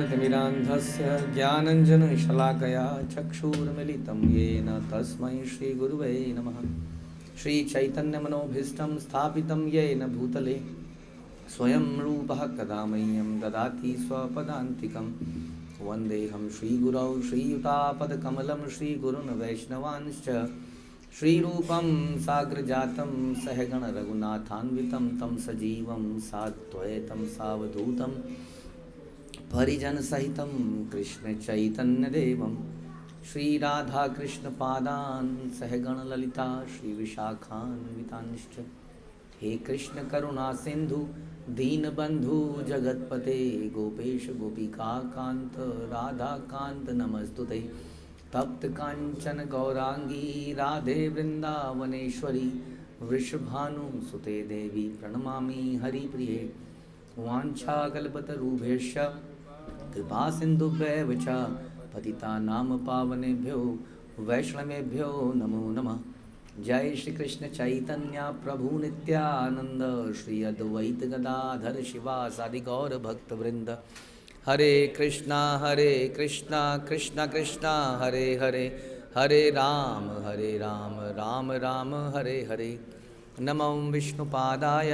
ओमाज्ञानतिमिरान्धस्य ज्ञानञ्जनशलाकया चक्षुर्मिलितं येन तस्मै श्रीगुरुवे नमः। श्रीचैतन्यमनोभीष्टं स्थापितं येन भूतले स्वयं रूपः कदा मह्यं ददाति स्वपदान्तिकं। वन्देऽहं श्रीगुरौ श्रीयुतापदकमलं श्रीगुरुन् वैष्णवांश्च श्रीरूपं साग्रजातं सहगण रघुनाथान्वितं तं सजीवं साद्वैतं सावधूतं परिजन सहितं कृष्ण चैतन्य देवं श्रीराधाकृष्णपादान् सहगण ललिता श्रीविशाखान्वितांश्च। हे कृष्ण करुणा सिंधु दीनबंधु जगतपते गोपेश गोपिका कांत राधा कांत नमस्तुते। तप्त कांचन गौरांगी राधे वृंदावनेश्वरी वृषभानुसुते देवी प्रणमामि हरिप्रिये। वाञ्छाकल्पतरुभ्यश्च कृपा सिन्धुभ्यैव च पतितानां पावनेभ्यो वैष्णवेभ्यो नमो नमः। जय श्री कृष्ण चैतन्य प्रभु नित्यानंद श्री अद्वैत गदाधर शिवासादि गौर भक्तवृंद। हरे कृष्णा कृष्णा कृष्णा हरे हरे, हरे राम राम राम हरे हरे। नमो विष्णुपादाय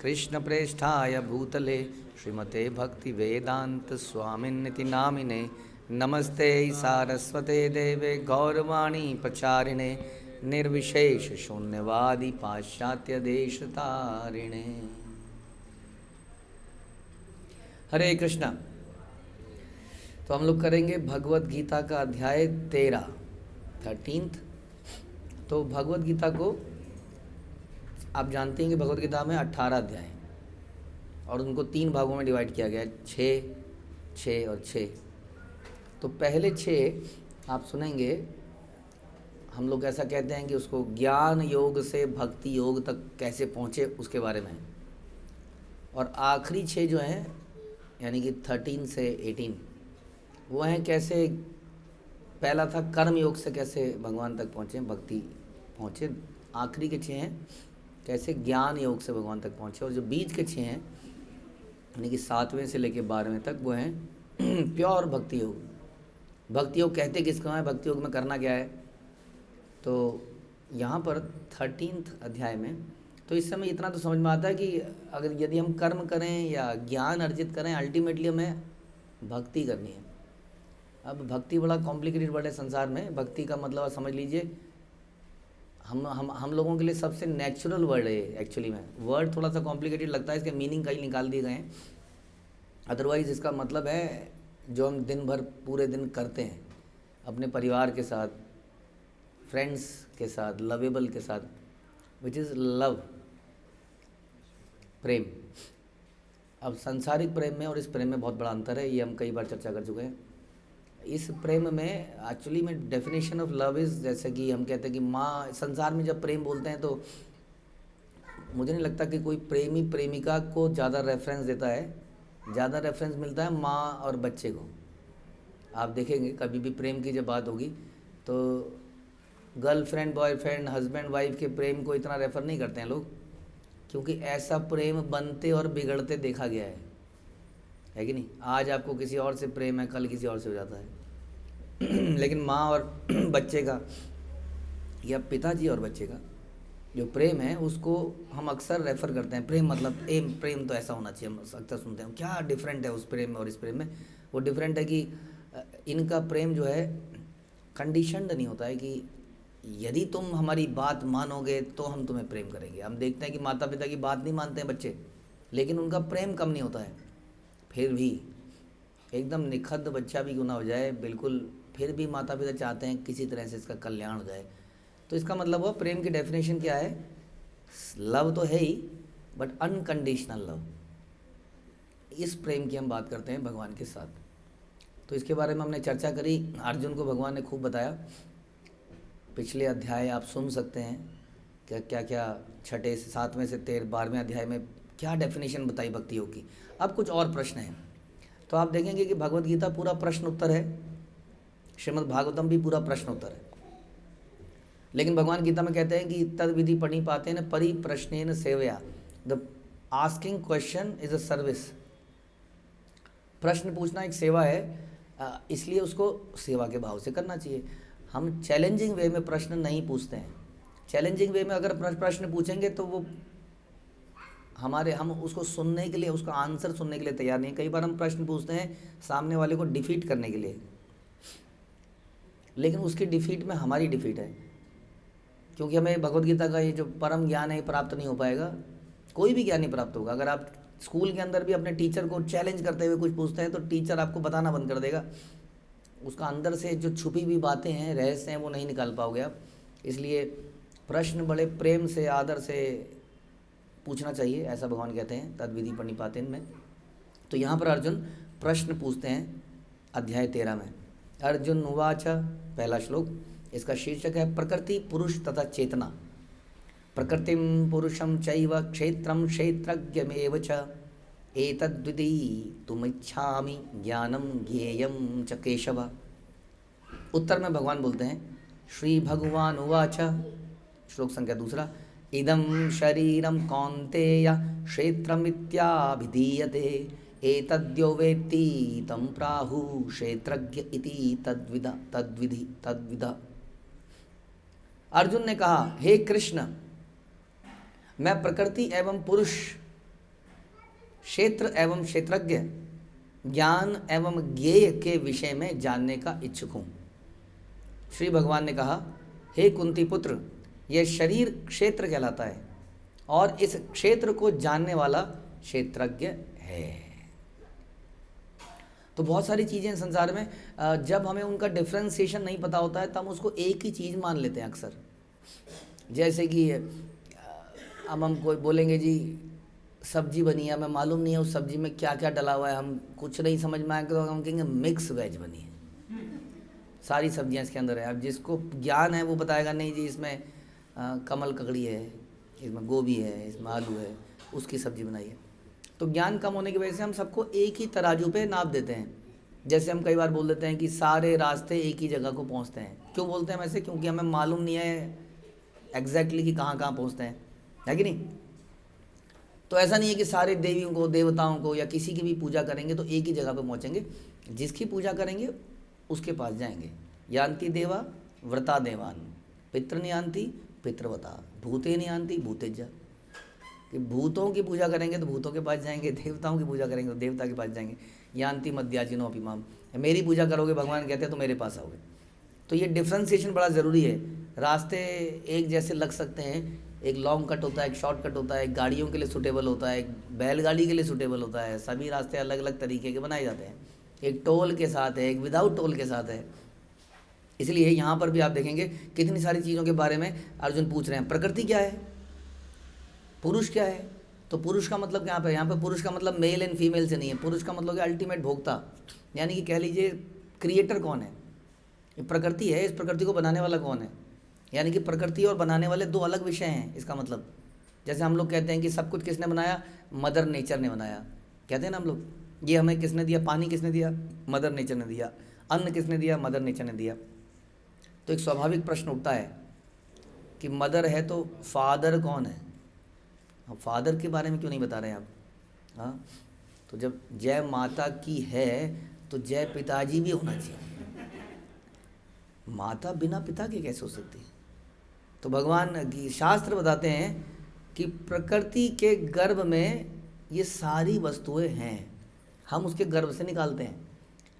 कृष्णप्रेष्ठाय भूतले श्रीमते भक्ति वेदांत स्वामिन्निति नामिने। नमस्ते सारस्वते देवे गौरवाणी प्रचारिणे निर्विशेष शून्यवादी पाश्चात्य देश तारिणे। हरे कृष्णा। तो हम लोग करेंगे भगवत गीता का अध्याय 13। तो भगवत गीता को आप जानते हैं कि भगवत गीता में 18 अध्याय हैं और उनको 3 भागों में डिवाइड किया गया है, 6 और 6। तो पहले 6 आप सुनेंगे, हम लोग ऐसा कहते हैं कि उसको ज्ञान योग से भक्ति योग तक कैसे पहुँचे उसके बारे में। और आखिरी 6 जो हैं यानी कि 13 से 18 वो हैं कैसे, पहला था कर्म योग से कैसे भगवान तक पहुँचे, भक्ति पहुँचे। आखिरी के 6 हैं कैसे ज्ञान योग से भगवान तक पहुँचे। और जो बीच के 6 हैं यानी कि 7वें से लेकर 12वें तक वो हैं प्योर भक्ति योग। भक्ति योग कहते किसको है, भक्ति योग में करना क्या है। तो यहाँ पर 13 अध्याय में तो इस समय इतना तो समझ में आता है कि अगर यदि हम कर्म करें या ज्ञान अर्जित करें, अल्टीमेटली हमें भक्ति करनी है। अब भक्ति बड़ा कॉम्प्लिकेटेड वर्ड है संसार में। भक्ति का मतलब आप समझ लीजिए हम लोगों के लिए सबसे नेचुरल वर्ड है एक्चुअली में। वर्ड थोड़ा सा कॉम्प्लिकेटेड लगता है, इसके मीनिंग कहीं निकाल दिए गए हैं। अदरवाइज़ इसका मतलब है जो हम दिन भर पूरे दिन करते हैं अपने परिवार के साथ, फ्रेंड्स के साथ, लवेबल के साथ, विच इज़ लव, प्रेम। अब सांसारिक प्रेम में और इस प्रेम में बहुत बड़ा अंतर है, ये हम कई बार चर्चा कर चुके हैं। इस प्रेम में एक्चुअली में डेफिनेशन ऑफ लव इज़, जैसे कि हम कहते हैं कि माँ, संसार में जब प्रेम बोलते हैं तो मुझे नहीं लगता कि कोई प्रेमी प्रेमिका को ज़्यादा रेफरेंस देता है। ज़्यादा रेफरेंस मिलता है माँ और बच्चे को। आप देखेंगे कभी भी प्रेम की जब बात होगी तो गर्लफ्रेंड बॉयफ्रेंड हस्बैंड वाइफ के प्रेम को इतना रेफ़र नहीं करते हैं लोग, क्योंकि ऐसा प्रेम बनते और बिगड़ते देखा गया है कि नहीं। आज आपको किसी और से प्रेम है, कल किसी और से हो जाता है लेकिन माँ और बच्चे का या पिताजी और बच्चे का जो प्रेम है उसको हम अक्सर रेफ़र करते हैं। प्रेम मतलब प्रेम तो ऐसा होना चाहिए, हम अक्सर सुनते हैं। क्या डिफरेंट है उस प्रेम में और इस प्रेम में? वो डिफरेंट है कि इनका प्रेम जो है कंडीशनड नहीं होता है कि यदि तुम हमारी बात मानोगे तो हम तुम्हें प्रेम करेंगे। हम देखते हैं कि माता पिता की बात नहीं मानते हैं बच्चे, लेकिन उनका प्रेम कम नहीं होता है। फिर भी एकदम निखद्द बच्चा भी क्यों ना हो जाए, बिल्कुल फिर भी माता पिता चाहते हैं किसी तरह से इसका कल्याण हो जाए। तो इसका मतलब वो प्रेम की डेफिनेशन क्या है? लव तो है ही, बट अनकंडीशनल लव। इस प्रेम की हम बात करते हैं भगवान के साथ। तो इसके बारे में हमने चर्चा करी। अर्जुन को भगवान ने खूब बताया। पिछले अध्याय आप सुन सकते हैं क्या क्या 6 से 7वें से 12वें अध्याय में क्या डेफिनेशन बताई भक्ति योग की। अब कुछ और प्रश्न हैं तो आप देखेंगे कि भगवत गीता पूरा प्रश्न उत्तर है, श्रीमद् भागवतम भी पूरा प्रश्न उत्तर है। लेकिन भगवान गीता में कहते हैं कि तद विधि पढ़ी पाते न परि प्रश्नेन सेवया। The asking question is a service. प्रश्न पूछना एक सेवा है, इसलिए उसको सेवा के भाव से करना चाहिए। हम चैलेंजिंग वे में प्रश्न नहीं पूछते हैं। चैलेंजिंग वे में अगर प्रश्न पूछेंगे तो वो हम उसको सुनने के लिए, उसका आंसर सुनने के लिए तैयार नहीं। कई बार हम प्रश्न पूछते हैं सामने वाले को डिफीट करने के लिए, लेकिन उसकी डिफीट में हमारी डिफीट है, क्योंकि हमें भगवद गीता का ये जो परम ज्ञान है प्राप्त नहीं हो पाएगा। कोई भी ज्ञान नहीं प्राप्त होगा। अगर आप स्कूल के अंदर भी अपने टीचर को चैलेंज करते हुए कुछ पूछते हैं तो टीचर आपको बताना बंद कर देगा। उसका अंदर से जो छुपी हुई बातें हैं, रहस्य हैं, वो नहीं निकाल पाओगे आप। इसलिए प्रश्न बड़े प्रेम से, आदर से पूछना चाहिए, ऐसा भगवान कहते हैं तद्विधि प्रणिपातेन में। तो यहाँ पर अर्जुन प्रश्न पूछते हैं अध्याय 13 में। अर्जुन उवाच, पहला श्लोक, इसका शीर्षक है प्रकृति, पुरुष तथा चेतना। प्रकृतिम पुरुषम चैव क्षेत्रम क्षेत्रज्ञमेव च एतद्विदितुमिच्छामि ज्ञानम ज्ञेयं च केशव। उत्तर में भगवान बोलते हैं, श्री भगवान उवाच, श्लोक संख्या 2, इदं शरीरं कौन्तेय क्षेत्रमित्याभिधीयते एतद्यो वेत्ति तं प्राहुः क्षेत्रज्ञ इति तद्विद। अर्जुन ने कहा, हे कृष्ण, मैं प्रकृति एवं पुरुष, क्षेत्र एवं क्षेत्रज्ञ, ज्ञान एवं ज्ञेय के विषय में जानने का इच्छुक हूँ। श्री भगवान ने कहा, हे कुंती पुत्र, यह शरीर क्षेत्र कहलाता है और इस क्षेत्र को जानने वाला क्षेत्रज्ञ है। तो बहुत सारी चीज़ें संसार में, जब हमें उनका डिफ्रेंसिएशन नहीं पता होता है तब हम उसको एक ही चीज़ मान लेते हैं अक्सर। जैसे कि अब हम कोई बोलेंगे जी सब्जी बनी है, हमें मालूम नहीं है उस सब्जी में क्या क्या डला हुआ है, हम कुछ नहीं समझ में आएगा तो हम कहेंगे मिक्स वेज बनी है, सारी सब्जियां इसके अंदर है। अब जिसको ज्ञान है वो बताएगा नहीं जी इसमें कमल ककड़ी है, इसमें गोभी है, इसमें आलू है, उसकी सब्जी बनाई है। तो ज्ञान कम होने की वजह से हम सबको एक ही तराजू पे नाप देते हैं। जैसे हम कई बार बोल देते हैं कि सारे रास्ते एक ही जगह को पहुंचते हैं। क्यों बोलते हैं वैसे? क्योंकि हमें मालूम नहीं है एग्जैक्टली कि कहाँ कहाँ पहुंचते हैं, है कि नहीं? तो ऐसा नहीं है कि सारे देवियों को, देवताओं को या किसी की भी पूजा करेंगे तो एक ही जगह पे पहुंचेंगे। जिसकी पूजा करेंगे उसके पास जाएंगे। यान्ति देवा व्रता देवान, पितृ यान्ति पितृवता, भूते यान्ति भूतेजा। कि भूतों की पूजा करेंगे तो भूतों के पास जाएंगे, देवताओं की पूजा करेंगे तो देवता के पास जाएंगे। यान्ति मध्याजिनो अभिमाम, मेरी पूजा करोगे भगवान कहते हैं तो मेरे पास आओगे। तो ये डिफ्रेंसिएशन बड़ा ज़रूरी है। रास्ते एक जैसे लग सकते हैं, एक लॉन्ग कट होता है, एक शॉर्ट कट होता है, एक गाड़ियों के लिए सूटेबल होता है, एक बैलगाड़ी के लिए सूटेबल होता है। सभी रास्ते अलग अलग तरीके के बनाए जाते हैं। एक टोल के साथ है, एक विदाउट टोल के साथ है। इसलिए यहाँ पर भी आप देखेंगे कितनी सारी चीज़ों के बारे में अर्जुन पूछ रहे हैं। प्रकृति क्या है, पुरुष क्या है? तो पुरुष का मतलब यहाँ पे पुरुष का मतलब मेल एंड फीमेल से नहीं है। पुरुष का मतलब है अल्टीमेट भोक्ता, यानी कि कह लीजिए क्रिएटर कौन है? ये प्रकृति है, इस प्रकृति को बनाने वाला कौन है? यानी कि प्रकृति और बनाने वाले दो अलग विषय हैं। इसका मतलब जैसे हम लोग कहते हैं कि सब कुछ किसने बनाया? मदर नेचर ने बनाया, कहते हैं ना हम लोग। ये हमें किसने दिया? पानी किसने दिया? मदर नेचर ने दिया। अन्न किसने दिया? मदर नेचर ने दिया। तो एक स्वाभाविक प्रश्न उठता है कि मदर है तो फादर कौन है? फादर के बारे में क्यों नहीं बता रहे हैं आप? हाँ, तो जब जय माता की है तो जय पिताजी भी होना चाहिए। माता बिना पिता के कैसे हो सकती है? तो भगवान की शास्त्र बताते हैं कि प्रकृति के गर्भ में ये सारी वस्तुएं हैं, हम उसके गर्भ से निकालते हैं।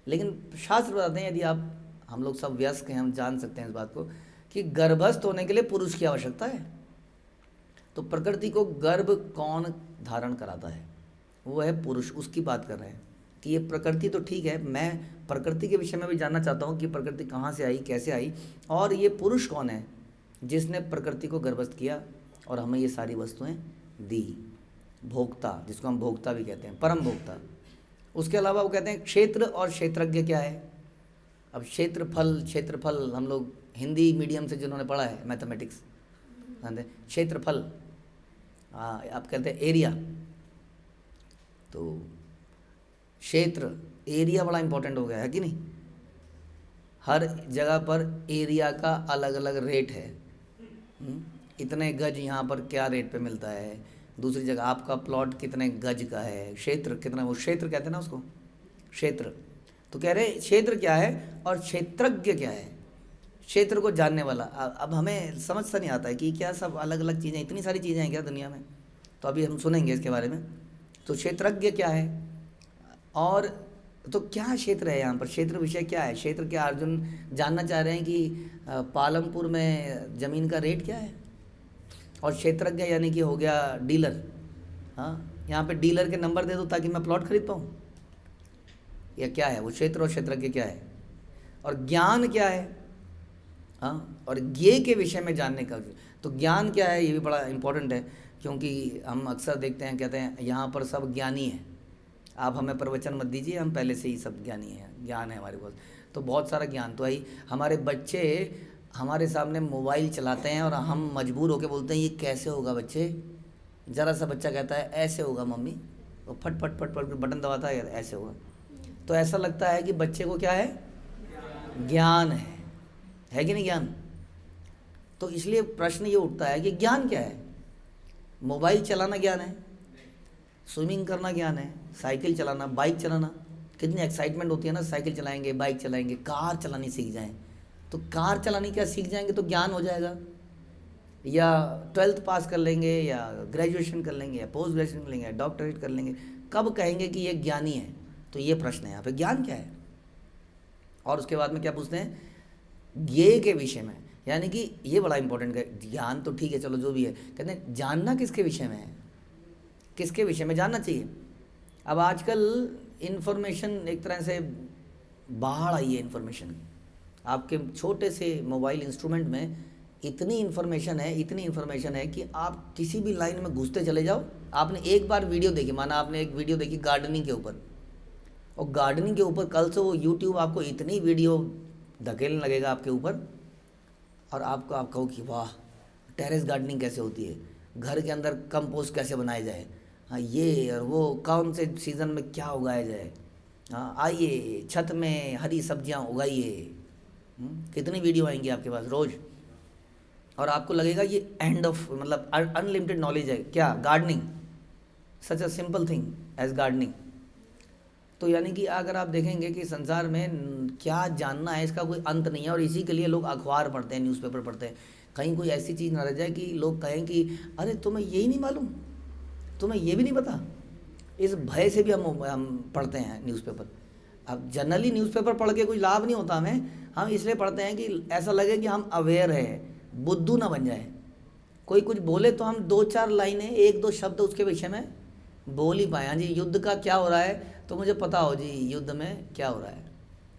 लेकिन शास्त्र बताते हैं, यदि आप, हम लोग सब व्यस्क हैं, हम जान सकते हैं इस बात को कि गर्भस्थ होने के लिए पुरुष की आवश्यकता है। तो प्रकृति को गर्भ कौन धारण कराता है? वो है पुरुष। उसकी बात कर रहे हैं कि ये प्रकृति तो ठीक है, मैं प्रकृति के विषय में भी जानना चाहता हूँ कि प्रकृति कहाँ से आई, कैसे आई, और ये पुरुष कौन है जिसने प्रकृति को गर्भस्थ किया और हमें ये सारी वस्तुएं दी। भोक्ता, जिसको हम भोक्ता भी कहते हैं, परम भोक्ता। उसके अलावा वो कहते हैं क्षेत्र और क्षेत्रज्ञ क्या है? अब क्षेत्रफल हम लोग हिंदी मीडियम से जिन्होंने पढ़ा है, मैथमेटिक्स, क्षेत्रफल, हाँ, आप कहते हैं एरिया। तो क्षेत्र, एरिया बड़ा इंपॉर्टेंट हो गया है कि नहीं? हर जगह पर एरिया का अलग अलग रेट है। इतने गज यहाँ पर क्या रेट पे मिलता है, दूसरी जगह आपका प्लॉट कितने गज का है, क्षेत्र कितना, वो क्षेत्र कहते हैं ना उसको, क्षेत्र। तो कह रहे क्षेत्र क्या है और क्षेत्रज्ञ क्या है, क्षेत्र को जानने वाला। अब हमें समझ सा नहीं आता है कि क्या सब अलग अलग चीज़ें, इतनी सारी चीज़ें हैं क्या दुनिया में, तो अभी हम सुनेंगे इसके बारे में। तो क्षेत्रज्ञ क्या है, और तो क्या क्षेत्र है यहाँ पर, क्षेत्र विषय क्या है, क्षेत्र क्या, अर्जुन जानना चाह रहे हैं कि पालमपुर में ज़मीन का रेट क्या है। और क्षेत्रज्ञ यानी कि हो गया डीलर। हाँ, यहाँ पे डीलर के नंबर दे दो ताकि मैं प्लॉट खरीद पाऊँ, या क्या है वो क्षेत्र और क्षेत्रज्ञ क्या है। और ज्ञान क्या है, हाँ, और ज्ञे के विषय में जानने का। तो ज्ञान क्या है ये भी बड़ा इम्पोर्टेंट है, क्योंकि हम अक्सर देखते हैं, कहते हैं यहाँ पर सब ज्ञानी हैं, आप हमें प्रवचन मत दीजिए, हम पहले से ही सब ज्ञानी हैं, ज्ञान है हमारे पास। तो बहुत सारा ज्ञान तो है। हमारे बच्चे हमारे सामने मोबाइल चलाते हैं और हम मजबूर होकर बोलते हैं ये कैसे होगा बच्चे। ज़रा सा बच्चा कहता है ऐसे होगा मम्मी, वो फट फट फट फट बटन दबाता है ऐसे होगा। तो ऐसा लगता है कि बच्चे को क्या है, ज्ञान है कि नहीं ज्ञान। तो इसलिए प्रश्न ये उठता है कि ज्ञान क्या है। मोबाइल चलाना ज्ञान है, स्विमिंग करना ज्ञान है, साइकिल चलाना, बाइक चलाना, कितनी एक्साइटमेंट होती है ना, साइकिल चलाएंगे, बाइक चलाएंगे, कार चलानी सीख जाएं तो कार चलानी क्या सीख जाएंगे तो ज्ञान हो जाएगा। या 12th पास कर लेंगे, या ग्रेजुएशन कर लेंगे, या पोस्ट ग्रेजुएशन कर लेंगे, या डॉक्टरेट कर लेंगे, कब कहेंगे कि ये ज्ञानी है। तो ये प्रश्न है यहाँ पे, ज्ञान क्या है। और उसके बाद में क्या पूछते हैं, ज्ञेय के विषय में, यानी कि ये बड़ा इंपॉर्टेंट है। ज्ञान तो ठीक है चलो जो भी है, कहते हैं जानना किसके विषय में है, किसके विषय में जानना चाहिए। अब आजकल इन्फॉर्मेशन एक तरह से बाढ़ आई है इन्फॉर्मेशन की। आपके छोटे से मोबाइल इंस्ट्रूमेंट में इतनी इन्फॉर्मेशन है, इतनी इन्फॉर्मेशन है कि आप किसी भी लाइन में घुसते चले जाओ। आपने एक बार वीडियो देखी, माना आपने एक वीडियो देखी गार्डनिंग के ऊपर, और गार्डनिंग के ऊपर कल से वो यूट्यूब आपको इतनी वीडियो धकेलने लगेगा आपके ऊपर, और आप कहो कि वाह टेरेस गार्डनिंग कैसे होती है, घर के अंदर कंपोस्ट कैसे बनाया जाए, हाँ ये और वो, कौन से सीज़न में क्या उगाया जाए, हाँ आइए छत में हरी सब्जियां उगाइए। कितनी वीडियो आएंगी आपके पास रोज़, और आपको लगेगा ये एंड ऑफ, मतलब अनलिमिटेड नॉलेज है क्या gardening, such a simple thing as gardening. तो यानी कि अगर आप देखेंगे कि संसार में क्या जानना है इसका कोई अंत नहीं है। और इसी के लिए लोग अखबार पढ़ते हैं, न्यूज़पेपर पढ़ते हैं, कहीं कोई ऐसी चीज़ ना रह जाए कि लोग कहें कि अरे तुम्हें यही नहीं मालूम, तुम्हें ये भी नहीं पता। इस भय से भी हम पढ़ते हैं न्यूज़पेपर। अब जनरली न्यूज़पेपर पढ़ के कोई लाभ नहीं होता हमें, हम इसलिए पढ़ते हैं कि ऐसा लगे कि हम अवेयर है, बुद्धू ना बन जाए। कोई कुछ बोले तो हम 2-4 लाइनें, 1-2 शब्द उसके विषय में बोल ही पाए। हाँ जी युद्ध का क्या हो रहा है तो मुझे पता हो जी युद्ध में क्या हो रहा है,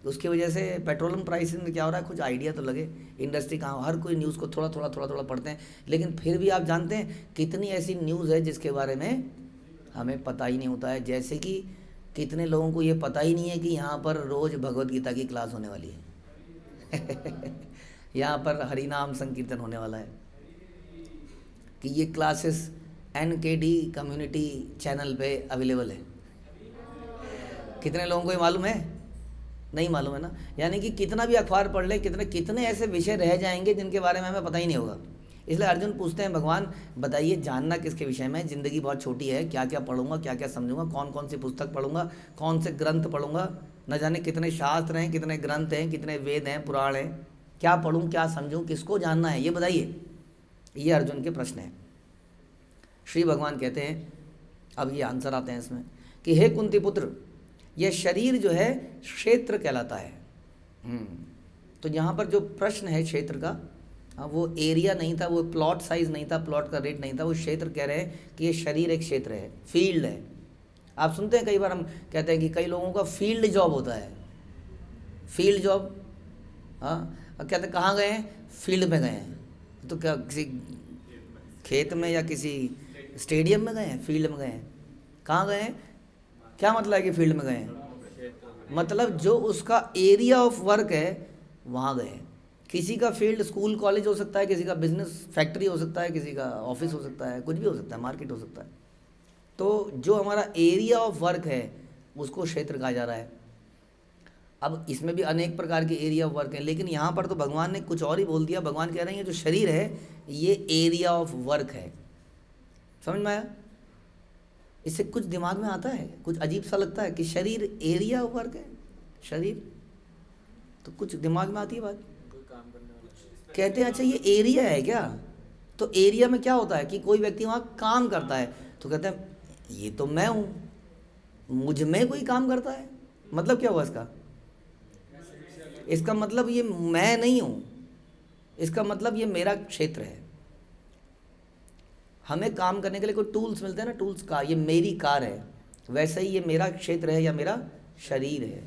उसकी वजह से पेट्रोलियम प्राइस में क्या हो रहा है कुछ आइडिया तो लगे। इंडस्ट्री कहाँ, हर कोई न्यूज़ को थोड़ा थोड़ा पढ़ते हैं, लेकिन फिर भी आप जानते हैं कितनी ऐसी न्यूज़ है जिसके बारे में हमें पता ही नहीं होता है। जैसे कि कितने लोगों को ये पता ही नहीं है कि यहाँ पर रोज़ भगवत गीता की क्लास होने वाली है यहाँ पर हरि नाम संकीर्तन होने वाला है, कि ये क्लासेस NKD कम्युनिटी चैनल पे अवेलेबल है। कितने लोगों को ये मालूम है, नहीं मालूम है ना। यानी कि कितना भी अखबार पढ़ ले, कितने ऐसे विषय रह जाएंगे जिनके बारे में हमें पता ही नहीं होगा। इसलिए अर्जुन पूछते हैं भगवान बताइए जानना किसके विषय में, ज़िंदगी बहुत छोटी है, क्या क्या पढ़ूंगा, क्या क्या समझूंगा, कौन कौन सी पुस्तक पढ़ूंगा, कौन से ग्रंथ पढ़ूंगा, न जाने कितने शास्त्र हैं, कितने ग्रंथ हैं, कितने वेद हैं, पुराण हैं, क्या पढ़ूँ, क्या समझूँ, किसको जानना है ये बताइए। ये अर्जुन के प्रश्न हैं। श्री भगवान कहते हैं, अब ये आंसर आते हैं इसमें, कि हे कुंती पुत्र यह शरीर जो है क्षेत्र कहलाता है। तो यहाँ पर जो प्रश्न है क्षेत्र का, वो एरिया नहीं था, वो प्लॉट साइज नहीं था, प्लॉट का रेट नहीं था, वो क्षेत्र कह रहे हैं कि ये शरीर एक क्षेत्र है, फील्ड है। आप सुनते हैं कई बार हम कहते हैं कि कई लोगों का फील्ड जॉब होता है, फील्ड जॉब। हाँ, कहते हैं कहाँ गए हैं, फील्ड में गए हैं। तो क्या किसी खेत में या किसी स्टेडियम में गए हैं, फील्ड में गए हैं, कहाँ गए हैं, क्या मतलब है कि फील्ड में गए हैं, मतलब जो उसका एरिया ऑफ वर्क है वहाँ गए हैं। किसी का फील्ड स्कूल कॉलेज हो सकता है, किसी का बिजनेस फैक्ट्री हो सकता है, किसी का ऑफिस हो सकता है, कुछ भी हो सकता है, मार्केट हो सकता है। तो जो हमारा एरिया ऑफ वर्क है उसको क्षेत्र कहा जा रहा है। अब इसमें भी अनेक प्रकार के एरिया ऑफ वर्क है, लेकिन यहाँ पर तो भगवान ने कुछ और ही बोल दिया। भगवान कह रहे हैं जो शरीर है ये एरिया ऑफ वर्क है। समझ में आया? इससे कुछ दिमाग में आता है, कुछ अजीब सा लगता है कि शरीर एरिया ऑफ वर्क है, शरीर, तो कुछ दिमाग में आती है बात। कहते हैं अच्छा ये एरिया है क्या, तो एरिया में क्या होता है कि कोई व्यक्ति वहाँ काम करता है, तो कहते हैं ये तो मैं हूँ, मुझ में कोई काम करता है, मतलब क्या हुआ इसका, इसका मतलब ये मैं नहीं हूँ, इसका मतलब ये मेरा क्षेत्र है। हमें काम करने के लिए कोई टूल्स मिलते हैं ना, टूल्स का, ये मेरी कार है, वैसे ही ये मेरा क्षेत्र है या मेरा शरीर है,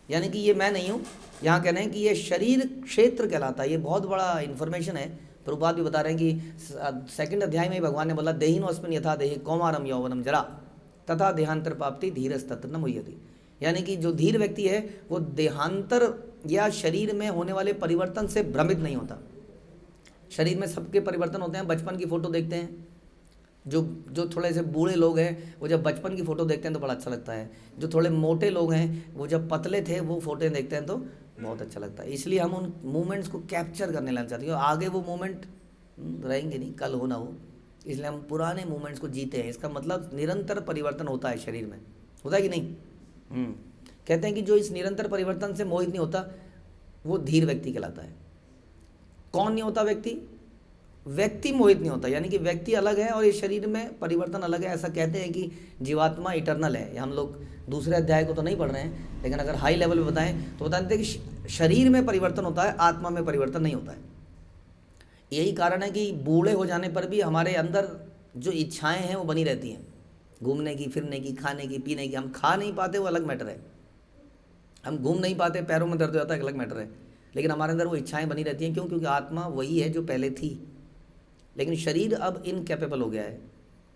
यानी कि ये मैं नहीं हूँ। यहाँ कहना है कि ये शरीर क्षेत्र कहलाता है। ये बहुत बड़ा इन्फॉर्मेशन है। प्रभुपाद भी बता रहे हैं कि 2nd अध्याय में ही भगवान ने बोला देहिनो अस्मिन् यथा देहि कौमारम यौवनम जरा तथा देहांतर प्राप्ति धीरस्तत्र न मुह्यति, यानी कि जो धीर व्यक्ति है वो देहांतर या शरीर में होने वाले परिवर्तन से भ्रमित नहीं होता। शरीर में सबके परिवर्तन होते हैं, बचपन की फ़ोटो देखते हैं, जो थोड़े से बूढ़े लोग हैं वो जब बचपन की फ़ोटो देखते हैं तो बड़ा अच्छा लगता है, जो थोड़े मोटे लोग हैं वो जब पतले थे वो फ़ोटो देखते हैं तो बहुत अच्छा लगता है। इसलिए हम उन मोमेंट्स को कैप्चर करने लग जाते हैं, आगे वो मोमेंट रहेंगे नहीं, कल हो ना हो, इसलिए हम पुराने मोमेंट्स को जीते हैं। इसका मतलब निरंतर परिवर्तन होता है शरीर में, होता है कि नहीं? कहते हैं कि जो इस निरंतर परिवर्तन से मोहित नहीं होता वो धीर व्यक्ति कहलाता है। कौन नहीं होता? व्यक्ति मोहित नहीं होता, यानी कि व्यक्ति अलग है और ये शरीर में परिवर्तन अलग है। ऐसा कहते हैं कि जीवात्मा इटर्नल है। हम लोग दूसरे अध्याय को तो नहीं पढ़ रहे हैं, लेकिन अगर हाई लेवल पे बताएं तो बताते हैं कि शरीर में परिवर्तन होता है, आत्मा में परिवर्तन नहीं होता है। यही कारण है कि बूढ़े हो जाने पर भी हमारे अंदर जो इच्छाएँ हैं वो बनी रहती हैं, घूमने की, फिरने की, खाने की, पीने की। हम खा नहीं पाते वो अलग मैटर है, हम घूम नहीं पाते, पैरों में दर्द हो जाता है, अलग मैटर है, लेकिन हमारे अंदर वो इच्छाएँ बनी रहती हैं। क्यों? क्योंकि आत्मा वही है जो पहले थी, लेकिन शरीर अब इनकैपेबल हो गया है,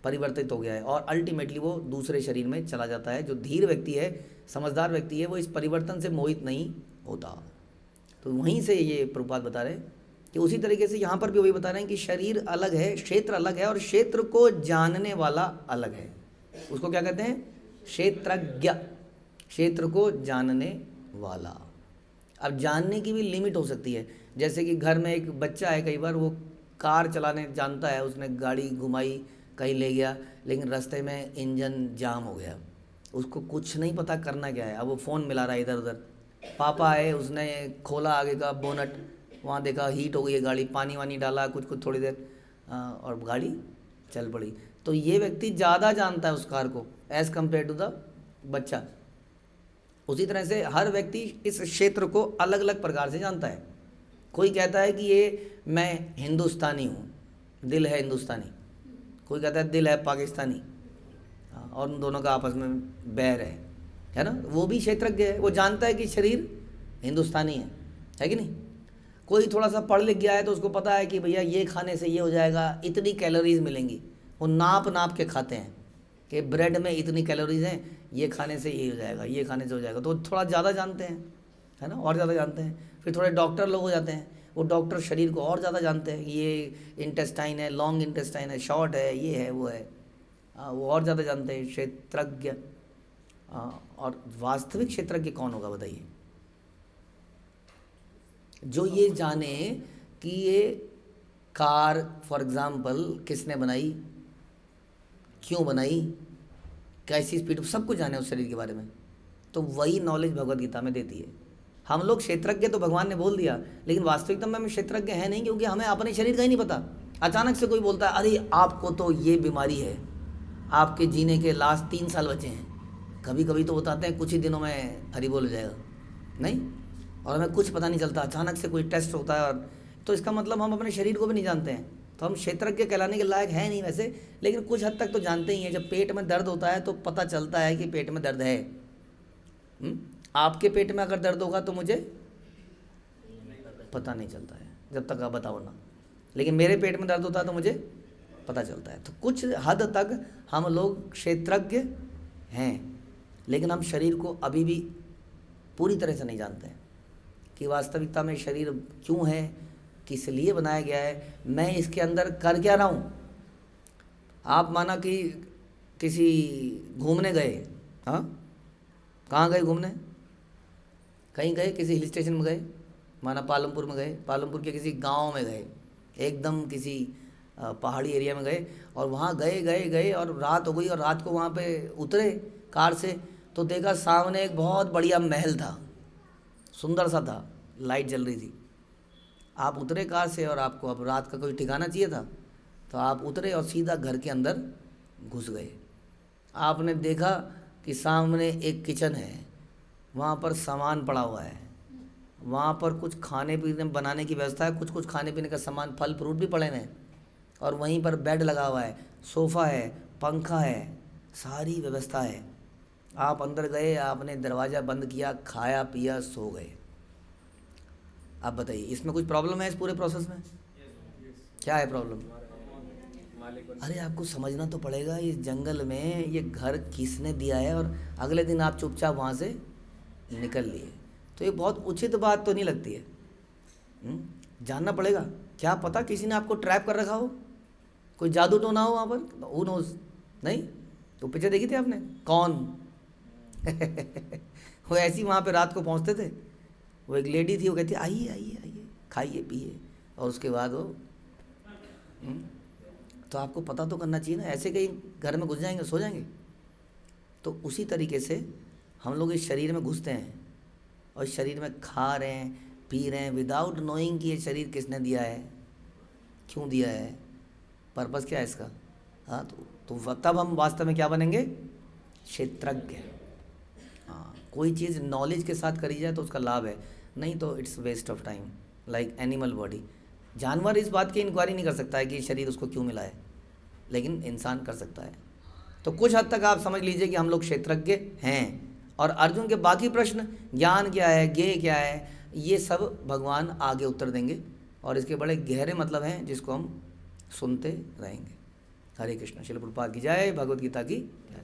परिवर्तित हो गया है और अल्टीमेटली वो दूसरे शरीर में चला जाता है। जो धीर व्यक्ति है, समझदार व्यक्ति है, वो इस परिवर्तन से मोहित नहीं होता। तो वहीं से ये प्रभुपाद बता रहे हैं कि उसी तरीके से यहाँ पर भी वही बता रहे हैं कि शरीर अलग है, क्षेत्र अलग है और क्षेत्र को जानने वाला अलग है। उसको क्या कहते हैं? क्षेत्रज्ञ, क्षेत्र को जानने वाला। अब जानने की भी लिमिट हो सकती है, जैसे कि घर में एक बच्चा है, कई बार वो कार चलाने जानता है, उसने गाड़ी घुमाई, कहीं ले गया, लेकिन रास्ते में इंजन जाम हो गया, उसको कुछ नहीं पता करना क्या है। अब वो फ़ोन मिला रहा है इधर उधर, पापा आए, उसने खोला आगे का बोनट, वहाँ देखा हीट हो गई है गाड़ी, पानी वानी डाला कुछ थोड़ी देर और गाड़ी चल पड़ी। तो ये व्यक्ति ज़्यादा जानता है उस कार को एज़ कम्पेयर टू द बच्चा। उसी तरह से हर व्यक्ति इस क्षेत्र को अलग अलग प्रकार से जानता है। कोई कहता है कि ये मैं हिंदुस्तानी हूँ, दिल है हिंदुस्तानी, कोई कहता है दिल है पाकिस्तानी, और उन दोनों का आपस में बैर है ना? वो भी क्षेत्रज्ञ है, वो जानता है कि शरीर हिंदुस्तानी है कि नहीं? कोई थोड़ा सा पढ़ लिख गया है तो उसको पता है कि भैया ये खाने से ये हो जाएगा, इतनी कैलोरीज मिलेंगी, वो नाप के खाते हैं कि ब्रेड में इतनी कैलोरीज हैं, ये खाने से ये हो जाएगा, ये खाने से हो जाएगा, तो थोड़ा ज़्यादा जानते हैं, है ना, और ज़्यादा जानते हैं। फिर थोड़े डॉक्टर लोग हो जाते हैं, वो डॉक्टर शरीर को और ज़्यादा जानते हैं, ये इंटेस्टाइन है, लॉन्ग इंटेस्टाइन है, शॉर्ट है, ये है, वो है, वो और ज़्यादा जानते हैं, क्षेत्रज्ञ। और वास्तविक क्षेत्रज्ञ कौन होगा बताइए? जो ये जाने कि ये कार फॉर एग्ज़ाम्पल किसने बनाई, क्यों बनाई, कैसी स्पीड, सब कुछ जाने उस शरीर के बारे में, तो वही नॉलेज भगवद गीता में देती है। हम लोग क्षेत्रज्ञ तो भगवान ने बोल दिया, लेकिन वास्तविकता में हम क्षेत्रज्ञ हैं नहीं, क्योंकि हमें अपने शरीर का ही नहीं पता। अचानक से कोई बोलता है अरे आपको तो ये बीमारी है, आपके जीने के लास्ट 3 साल बचे हैं। कभी कभी तो बताते हैं कुछ ही दिनों में हरी बोल हो जाएगा, नहीं, और हमें कुछ पता नहीं चलता, अचानक से कोई टेस्ट होता है, और तो इसका मतलब हम अपने शरीर को भी नहीं जानते हैं। तो हम क्षेत्रज्ञ कहलाने के लायक है नहीं वैसे, लेकिन कुछ हद तक तो जानते ही हैं। जब पेट में दर्द होता है तो पता चलता है कि पेट में दर्द है। आपके पेट में अगर दर्द होगा तो मुझे पता नहीं चलता है जब तक आप बताओ ना, लेकिन मेरे पेट में दर्द होता है तो मुझे पता चलता है। तो कुछ हद तक हम लोग क्षेत्रज्ञ हैं, लेकिन हम शरीर को अभी भी पूरी तरह से नहीं जानते हैं कि वास्तविकता में शरीर क्यों है, किस लिए बनाया गया है, मैं इसके अंदर कर क्या रहा हूँ। आप माना कि किसी घूमने गए, हाँ, कहाँ गए घूमने, कहीं गए, किसी हिल स्टेशन में गए, माना पालमपुर में गए, पालमपुर के किसी गांव में गए, एकदम किसी पहाड़ी एरिया में गए और वहाँ गए गए गए और रात हो गई और रात को वहाँ पे उतरे कार से, तो देखा सामने एक बहुत बढ़िया महल था, सुंदर सा था, लाइट जल रही थी। आप उतरे कार से और आपको अब रात का कोई ठिकाना चाहिए था, तो आप उतरे और सीधा घर के अंदर घुस गए। आपने देखा कि सामने एक किचन है, वहाँ पर सामान पड़ा हुआ है, वहाँ पर कुछ खाने पीने बनाने की व्यवस्था है, कुछ कुछ खाने पीने का सामान, फल फ्रूट भी पड़े हैं, और वहीं पर बेड लगा हुआ है, सोफ़ा है, पंखा है, सारी व्यवस्था है। आप अंदर गए, आपने दरवाज़ा बंद किया, खाया पिया, सो गए। आप बताइए इसमें कुछ प्रॉब्लम है इस पूरे प्रोसेस में? क्या है प्रॉब्लम? अरे आपको समझना तो पड़ेगा इस जंगल में ये घर किसने दिया है, और अगले दिन आप चुपचाप वहाँ से निकल लिए, तो ये बहुत उचित बात तो नहीं लगती है। जानना पड़ेगा, क्या पता किसी ने आपको ट्रैप कर रखा हो, कोई जादू तो ना हो वहाँ पर, हू नोज़। नहीं तो पिक्चर देखी थी आपने, कौन? वो ऐसी वहाँ पे रात को पहुँचते थे, वो एक लेडी थी, वो कहती आइए आइए आइए, खाइए पिए, और उसके बाद वो तो आपको पता तो करना चाहिए ना, ऐसे कहीं घर में घुस जाएंगे, सो जाएंगे। तो उसी तरीके से हम लोग इस शरीर में घुसते हैं और इस शरीर में खा रहे हैं, पी रहे हैं, विदाउट नोइंग कि ये शरीर किसने दिया है, क्यों दिया है, पर्पस क्या है इसका। हाँ तो तब हम वास्तव में क्या बनेंगे? क्षेत्रज्ञ। हाँ, कोई चीज़ नॉलेज के साथ करी जाए तो उसका लाभ है, नहीं तो it's waste of time. Like animal body, जानवर इस बात की इंक्वायरी नहीं कर सकता है कि शरीर उसको क्यों मिला है, लेकिन इंसान कर सकता है। तो कुछ हद तक आप समझ लीजिए कि हम लोग क्षेत्रज्ञ हैं। और अर्जुन के बाकी प्रश्न, ज्ञान क्या है, ज्ञेय क्या है, ये सब भगवान आगे उत्तर देंगे, और इसके बड़े गहरे मतलब हैं जिसको हम सुनते रहेंगे। हरे कृष्ण। श्रील प्रभुपाद की जय, भगवद गीता की जय।